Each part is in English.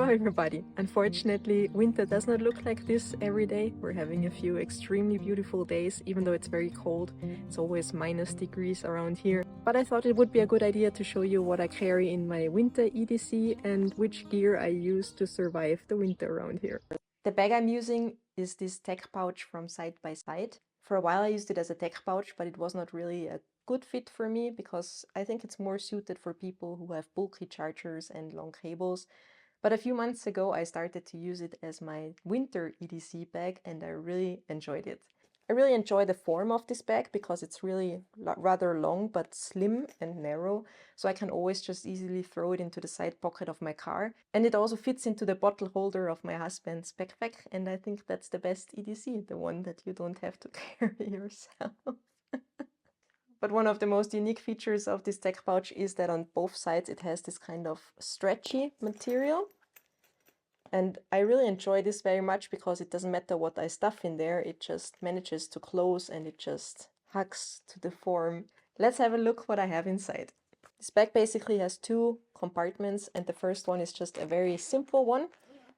Hello everybody! Unfortunately, winter does not look like this every day. We're having a few extremely beautiful days, even though it's very cold. It's always -degrees around here. But I thought it would be a good idea to show you what I carry in my winter EDC and which gear I use to survive the winter around here. The bag I'm using is this tech pouch from Side by Side. For a while I used it as a tech pouch, but it was not really a good fit for me because I think it's more suited for people who have bulky chargers and long cables. But a few months ago I started to use it as my winter EDC bag and I really enjoyed it. I really enjoy the form of this bag because it's really rather long but slim and narrow, so I can always just easily throw it into the side pocket of my car. And it also fits into the bottle holder of my husband's backpack, and I think that's the best EDC, the one that you don't have to carry yourself. But one of the most unique features of this tech pouch is that on both sides it has this kind of stretchy material. And I really enjoy this very much because it doesn't matter what I stuff in there, it just manages to close and it just hugs to the form. Let's have a look what I have inside. This bag basically has two compartments and the first one is just a very simple one.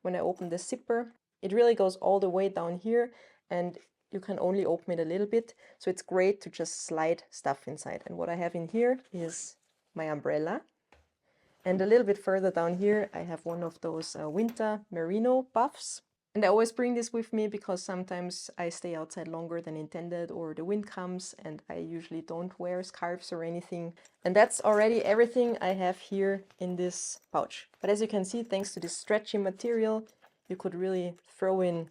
When I open the zipper, it really goes all the way down here and you can only open it a little bit, so it's great to just slide stuff inside. And what I have in here is my umbrella. And a little bit further down here, I have one of those winter merino buffs. And I always bring this with me because sometimes I stay outside longer than intended or the wind comes and I usually don't wear scarves or anything. And that's already everything I have here in this pouch. But as you can see, thanks to this stretchy material, you could really throw in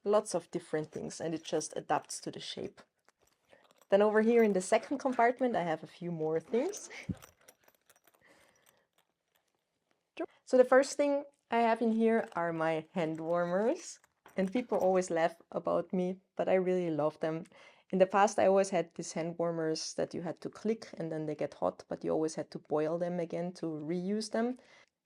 lots of different things and it just adapts to the shape. Then over here in the second compartment, I have a few more things. So the first thing I have in here are my hand warmers. And people always laugh about me, but I really love them. In the past, I always had these hand warmers that you had to click and then they get hot, but you always had to boil them again to reuse them.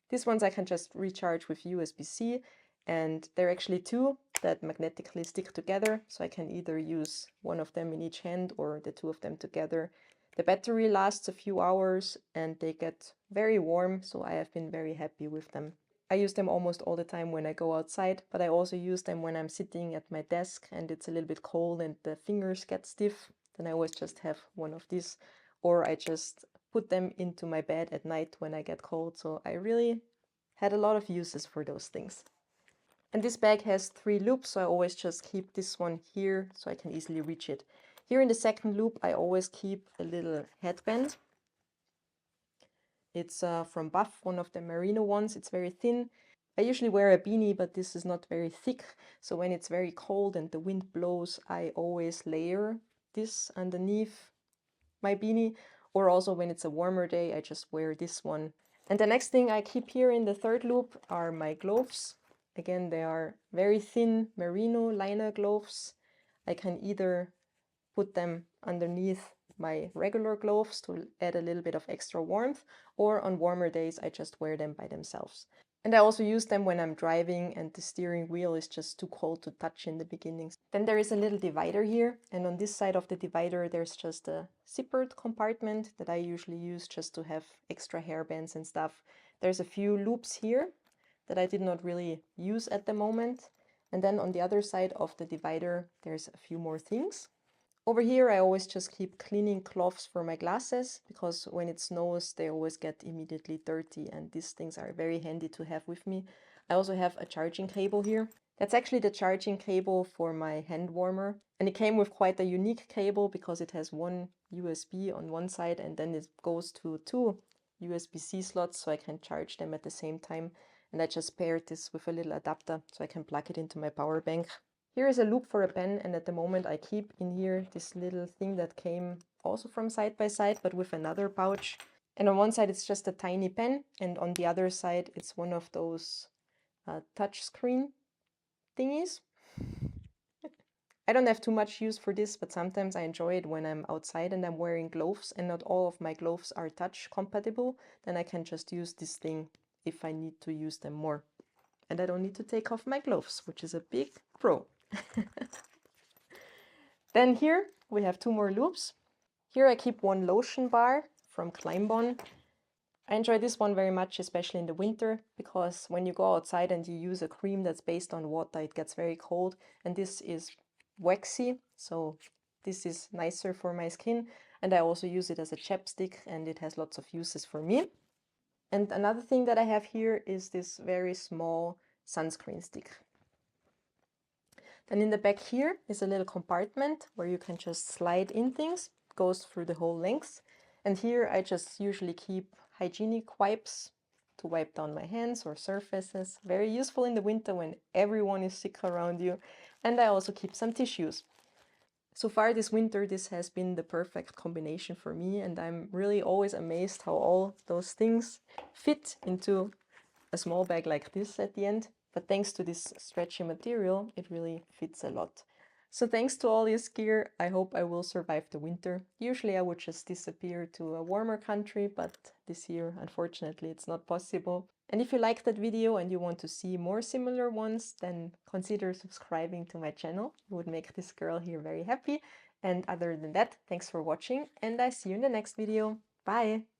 These ones I can just recharge with USB-C, and there are actually two that magnetically stick together, so I can either use one of them in each hand or the two of them together. The battery lasts a few hours and they get very warm, so I have been very happy with them. I use them almost all the time when I go outside, but I also use them when I'm sitting at my desk and it's a little bit cold and the fingers get stiff. Then I always just have one of these, or I just put them into my bed at night when I get cold, so I really had a lot of uses for those things. And this bag has 3 loops, so I always just keep this one here so I can easily reach it. Here in the second loop I always keep a little headband. It's from Buff, one of the merino ones. It's very thin. I usually wear a beanie, but this is not very thick, so when it's very cold and the wind blows, I always layer this underneath my beanie, or also when it's a warmer day, I just wear this one. And the next thing I keep here in the third loop are my gloves. Again, they are very thin merino liner gloves. I can either put them underneath my regular gloves to add a little bit of extra warmth, or on warmer days I just wear them by themselves. And I also use them when I'm driving and the steering wheel is just too cold to touch in the beginning. Then there is a little divider here, and on this side of the divider there's just a zippered compartment that I usually use just to have extra hairbands and stuff. There's a few loops here that I did not really use at the moment. And then on the other side of the divider there's a few more things. Over here I always just keep cleaning cloths for my glasses, because when it snows they always get immediately dirty and these things are very handy to have with me. I also have a charging cable here. That's actually the charging cable for my hand warmer, and it came with quite a unique cable because it has one USB on one side and then it goes to 2 USB-C slots, so I can charge them at the same time. And I just paired this with a little adapter so I can plug it into my power bank. Here is a loop for a pen, and at the moment I keep in here this little thing that came also from Side by Side, but with another pouch. And on one side it's just a tiny pen, and on the other side it's one of those touch screen thingies. I don't have too much use for this, but sometimes I enjoy it when I'm outside and I'm wearing gloves and not all of my gloves are touch compatible. Then I can just use this thing if I need to use them more. And I don't need to take off my gloves, which is a big pro. Then here we have 2 more loops. Here I keep one lotion bar from Climbon. I enjoy this one very much, especially in the winter, because when you go outside and you use a cream that's based on water, it gets very cold, and this is waxy, so this is nicer for my skin, and I also use it as a chapstick, and it has lots of uses for me. And another thing that I have here is this very small sunscreen stick. Then in the back here is a little compartment where you can just slide in things. It goes through the whole length. And here I just usually keep hygienic wipes to wipe down my hands or surfaces. Very useful in the winter when everyone is sick around you. And I also keep some tissues. So far this winter, this has been the perfect combination for me, and I'm really always amazed how all those things fit into a small bag like this at the end. But thanks to this stretchy material, it really fits a lot. So thanks to all this gear, I hope I will survive the winter. Usually I would just disappear to a warmer country, but this year, unfortunately, it's not possible. And if you liked that video and you want to see more similar ones, then consider subscribing to my channel. It would make this girl here very happy. And other than that, thanks for watching, and I see you in the next video. Bye!